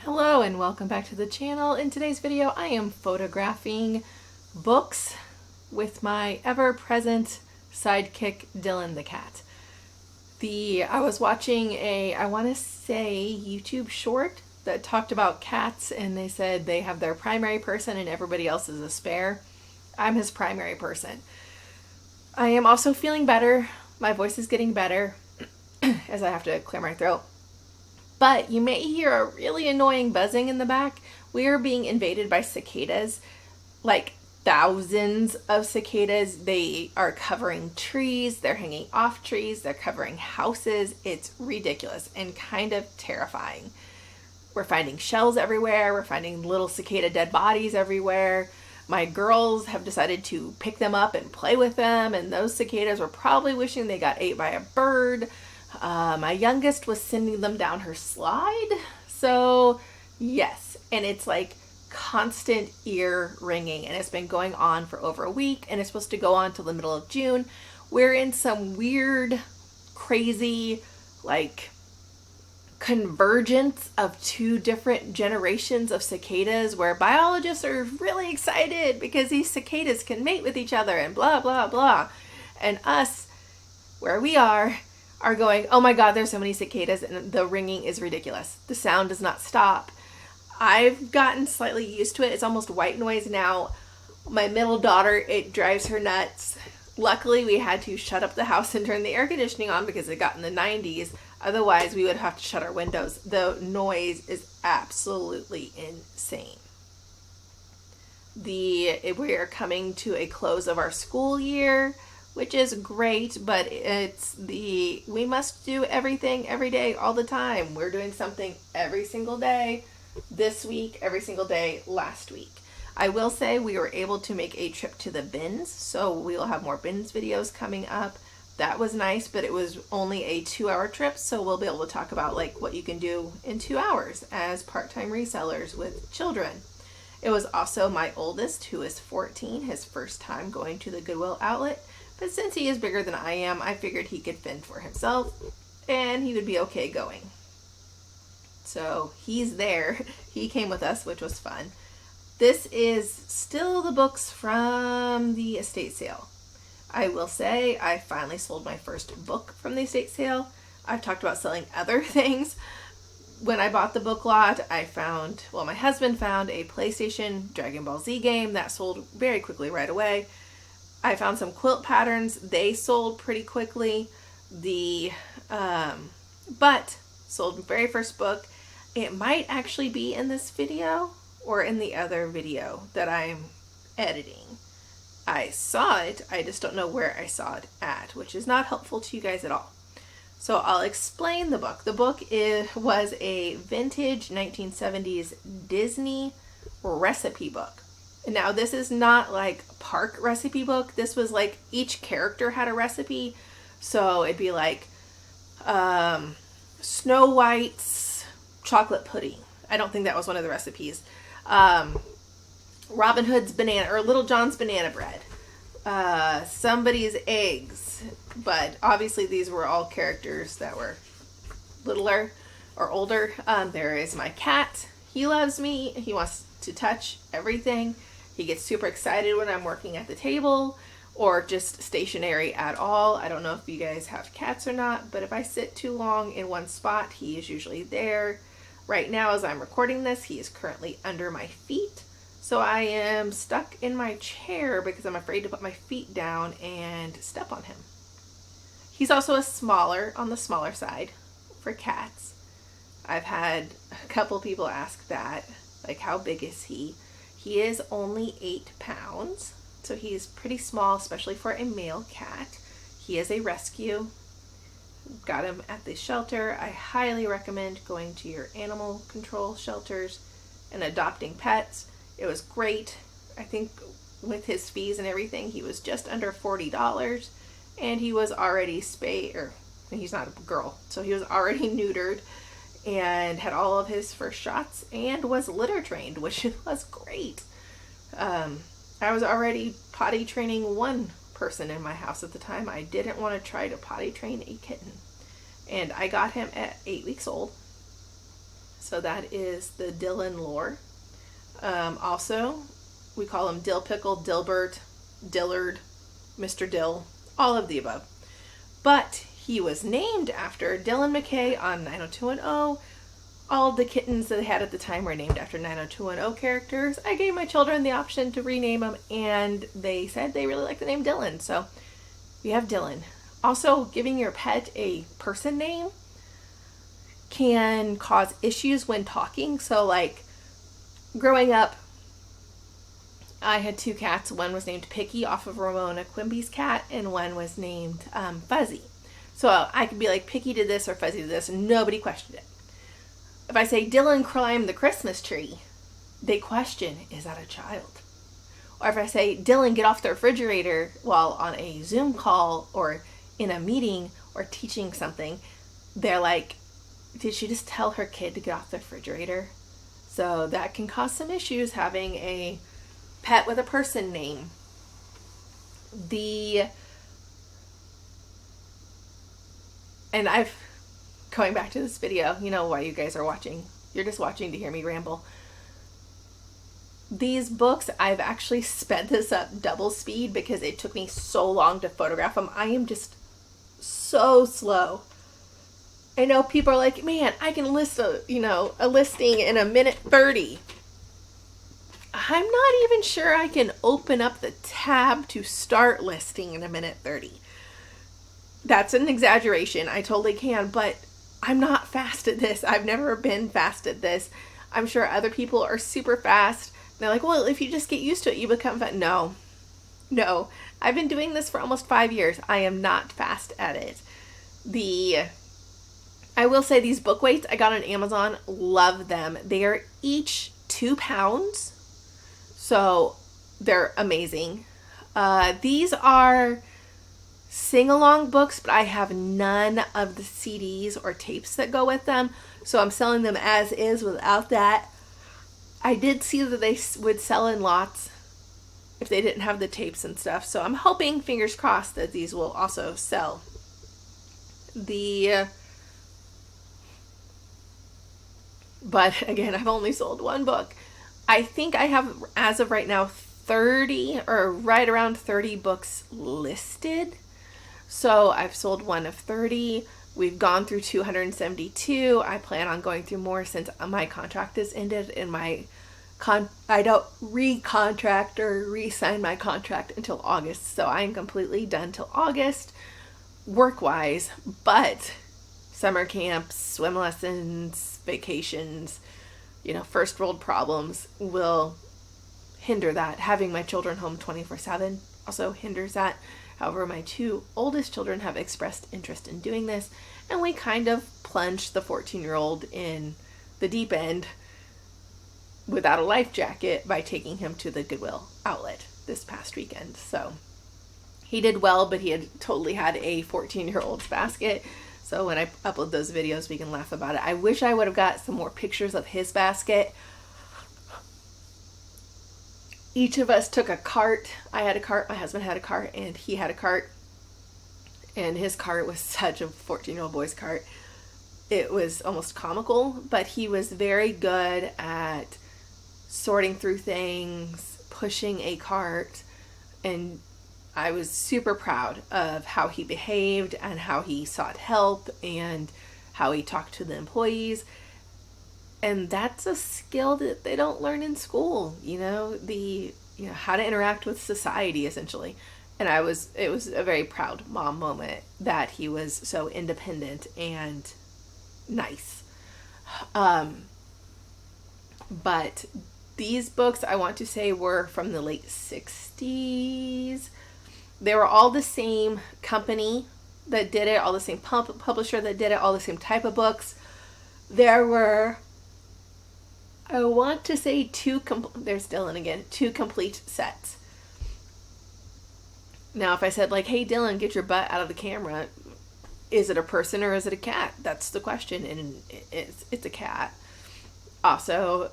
Hello and welcome back to the channel. In today's video I am photographing books with my ever-present sidekick Dylan the cat. I was watching I want to say YouTube short that talked about cats, and they said they have their primary person and everybody else is a spare. I'm his primary person. I am also feeling better. My voice is getting better as I have to clear my throat. But you may hear a really annoying buzzing in the back. We are being invaded by cicadas, like thousands of cicadas. They are covering trees, they're hanging off trees, they're covering houses. It's ridiculous and kind of terrifying. We're finding shells everywhere, we're finding little cicada dead bodies everywhere. My girls have decided to pick them up and play with them, and those cicadas were probably wishing they got ate by a bird. My youngest was sending them down her slide. So yes, and it's like constant ear ringing, and it's been going on for over a week, and it's supposed to go on till the middle of June. We're in some weird, crazy, like convergence of two different generations of cicadas where biologists are really excited because these cicadas can mate with each other and blah, blah, blah. And us, where we are going, oh my god, there's so many cicadas, and the ringing is ridiculous. The sound does not stop. I've gotten slightly used to it. It's almost white noise now. My middle daughter, it drives her nuts. Luckily, we had to shut up the house and turn the air conditioning on because it got in the 90s. Otherwise, we would have to shut our windows. The noise is absolutely insane. We are coming to a close of our school year, which is great, but we must do everything every day, all the time. We're doing something every single day this week, every single day last week. I will say we were able to make a trip to the bins, so we'll have more bins videos coming up. That was nice, but it was only a 2-hour trip, so we'll be able to talk about like what you can do in 2 hours as part-time resellers with children. It was also my oldest, who is 14, his first time going to the Goodwill outlet. But since he is bigger than I am, I figured he could fend for himself and he would be okay going. So he's there. He came with us, which was fun. This is still the books from the estate sale. I will say I finally sold my first book from the estate sale. I've talked about selling other things. When I bought the book lot, my husband found a PlayStation Dragon Ball Z game that sold very quickly right away. I found some quilt patterns. They sold pretty quickly. But sold the very first book. It might actually be in this video or in the other video that I'm editing. I saw it, I just don't know where I saw it at, which is not helpful to you guys at all. So I'll explain the book. The book was a vintage 1970s Disney recipe book. Now, this is not like park recipe book. This was like each character had a recipe. So it'd be like Snow White's chocolate pudding. I don't think that was one of the recipes. Robin Hood's banana, or Little John's banana bread. Somebody's eggs. But obviously these were all characters that were littler or older. There is my cat. He loves me. He wants to touch everything. He gets super excited when I'm working at the table or just stationary at all. I don't know if you guys have cats or not, but if I sit too long in one spot, he is usually there. Right now, as I'm recording this, he is currently under my feet. So I am stuck in my chair because I'm afraid to put my feet down and step on him. He's also on the smaller side for cats. I've had a couple people ask that, like, how big is he? He is only 8 pounds, so he's pretty small, especially for a male cat. He is a rescue. Got him at the shelter. I highly recommend going to your animal control shelters and adopting pets. It was great. I think with his fees and everything, he was just under $40, and he was already he's not a girl, so he was already neutered and had all of his first shots and was litter trained, which was great. I was already potty training one person in my house at the time. I didn't want to try to potty train a kitten, and I got him at 8 weeks old. So that is the Dylan lore. Also, we call him Dill Pickle, Dilbert, Dillard, Mr. Dill, all of the above. But he was named after Dylan McKay on 90210. All of the kittens that they had at the time were named after 90210 characters. I gave my children the option to rename them, and they said they really like the name Dylan. So we have Dylan. Also, giving your pet a person name can cause issues when talking. So, like, growing up, I had 2 cats. One was named Picky off of Ramona Quimby's cat, and one was named Fuzzy. So I could be like, Picky did this or Fuzzy did this, and nobody questioned it. If I say Dylan climbed the Christmas tree, they question, is that a child? Or if I say Dylan get off the refrigerator while on a Zoom call or in a meeting or teaching something, they're like, did she just tell her kid to get off the refrigerator? So that can cause some issues having a pet with a person name. And I've, going back to this video, you know why you guys are watching. You're just watching to hear me ramble. These books, I've actually sped this up double speed because it took me so long to photograph them. I am just so slow. I know people are like, man, I can list a listing in a minute 30. I'm not even sure I can open up the tab to start listing in a minute 30. That's an exaggeration. I totally can, but I'm not fast at this. I've never been fast at this. I'm sure other people are super fast. They're like, well, if you just get used to it, you become fast. No. I've been doing this for almost 5 years. I am not fast at it. I will say these book weights I got on Amazon, love them. They are each 2 pounds. So they're amazing. These are sing-along books, but I have none of the CDs or tapes that go with them. So I'm selling them as is without that. I did see that they would sell in lots if they didn't have the tapes and stuff. So I'm hoping, fingers crossed, that these will also sell. But again, I've only sold 1 book. I think I have, as of right now, 30 or right around 30 books listed. So I've sold 1 of 30. We've gone through 272. I plan on going through more since my contract is ended and I don't re-contract or re-sign my contract until August. So I am completely done till August work-wise, but summer camps, swim lessons, vacations, first world problems will hinder that. Having my children home 24/7 also hinders that. However, my 2 oldest children have expressed interest in doing this, and we kind of plunged the 14-year-old in the deep end without a life jacket by taking him to the Goodwill outlet this past weekend. So he did well, but he had totally had a 14-year-old's basket. So when I upload those videos, we can laugh about it. I wish I would have got some more pictures of his basket. Each of us took a cart. I had a cart, my husband had a cart, and he had a cart. And his cart was such a 14-year-old boy's cart. It was almost comical, but he was very good at sorting through things, pushing a cart, and I was super proud of how he behaved and how he sought help and how he talked to the employees. And that's a skill that they don't learn in school, how to interact with society, essentially. And it was a very proud mom moment that he was so independent and nice. But these books, I want to say, were from the late 60s. They were all the same company that did it, all the same publisher that did it, all the same type of books. There were, I want to say, there's Dylan again, 2 complete sets. Now, if I said, like, hey, Dylan, get your butt out of the camera, is it a person or is it a cat? That's the question, and it's a cat. Also,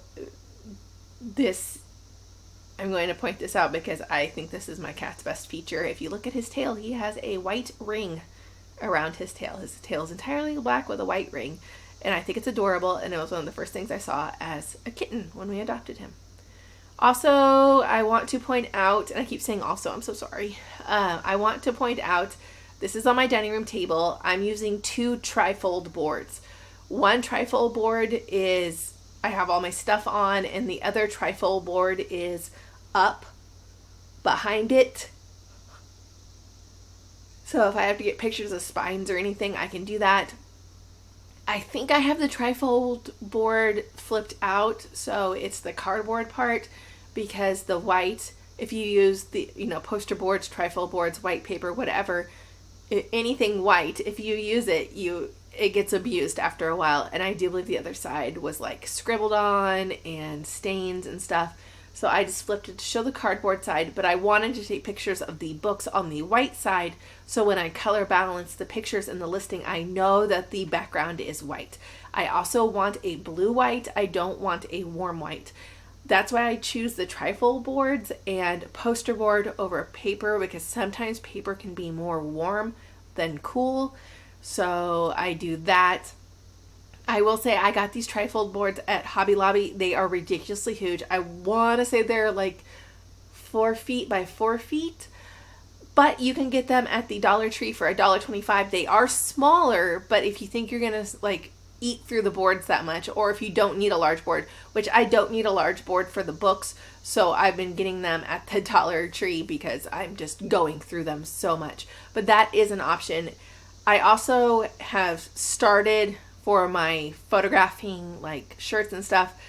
I'm going to point this out because I think this is my cat's best feature. If you look at his tail, he has a white ring around his tail. His tail is entirely black with a white ring. and I think it's adorable, and it was one of the first things I saw as a kitten when we adopted him. Also, I want to point out, and I keep saying also, I'm so sorry. I want to point out, this is on my dining room table. I'm using 2 trifold boards. One trifold board is, I have all my stuff on, and the other trifold board is up behind it. So if I have to get pictures of spines or anything, I can do that. I think I have the trifold board flipped out, so it's the cardboard part, because the white, if you use the, poster boards, trifold boards, white paper, whatever, anything white, if you use it, it gets abused after a while. And I do believe the other side was like scribbled on and stains and stuff. So I just flipped it to show the cardboard side, but I wanted to take pictures of the books on the white side, so when I color balance the pictures in the listing, I know that the background is white. I also want a blue white. I don't want a warm white. That's why I choose the trifold boards and poster board over paper, because sometimes paper can be more warm than cool. So I do that. I will say I got these trifold boards at Hobby Lobby. They are ridiculously huge. I want to say they're like 4 feet by 4 feet, but you can get them at the Dollar Tree for $1.25. They are smaller, but if you think you're going to like eat through the boards that much, or if you don't need a large board, which I don't need a large board for the books, so I've been getting them at the Dollar Tree because I'm just going through them so much. But that is an option. I also have started, for my photographing like shirts and stuff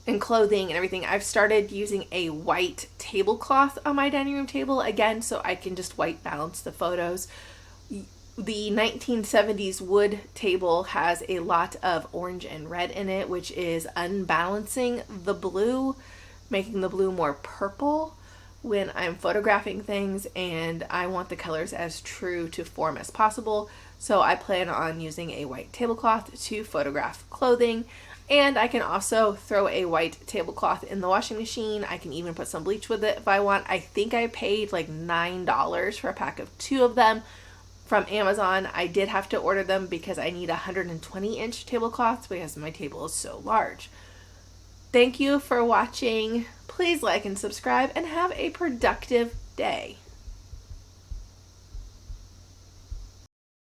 and clothing and everything, I've started using a white tablecloth on my dining room table again, so I can just white balance the photos. The 1970s wood table has a lot of orange and red in it, which is unbalancing the blue, making the blue more purple when I'm photographing things, and I want the colors as true to form as possible. So I plan on using a white tablecloth to photograph clothing, and I can also throw a white tablecloth in the washing machine. I can even put some bleach with it if I want. I think I paid like $9 for a pack of 2 of them from Amazon. I did have to order them because I need 120-inch tablecloths because my table is so large. Thank you for watching. Please like and subscribe, and have a productive day.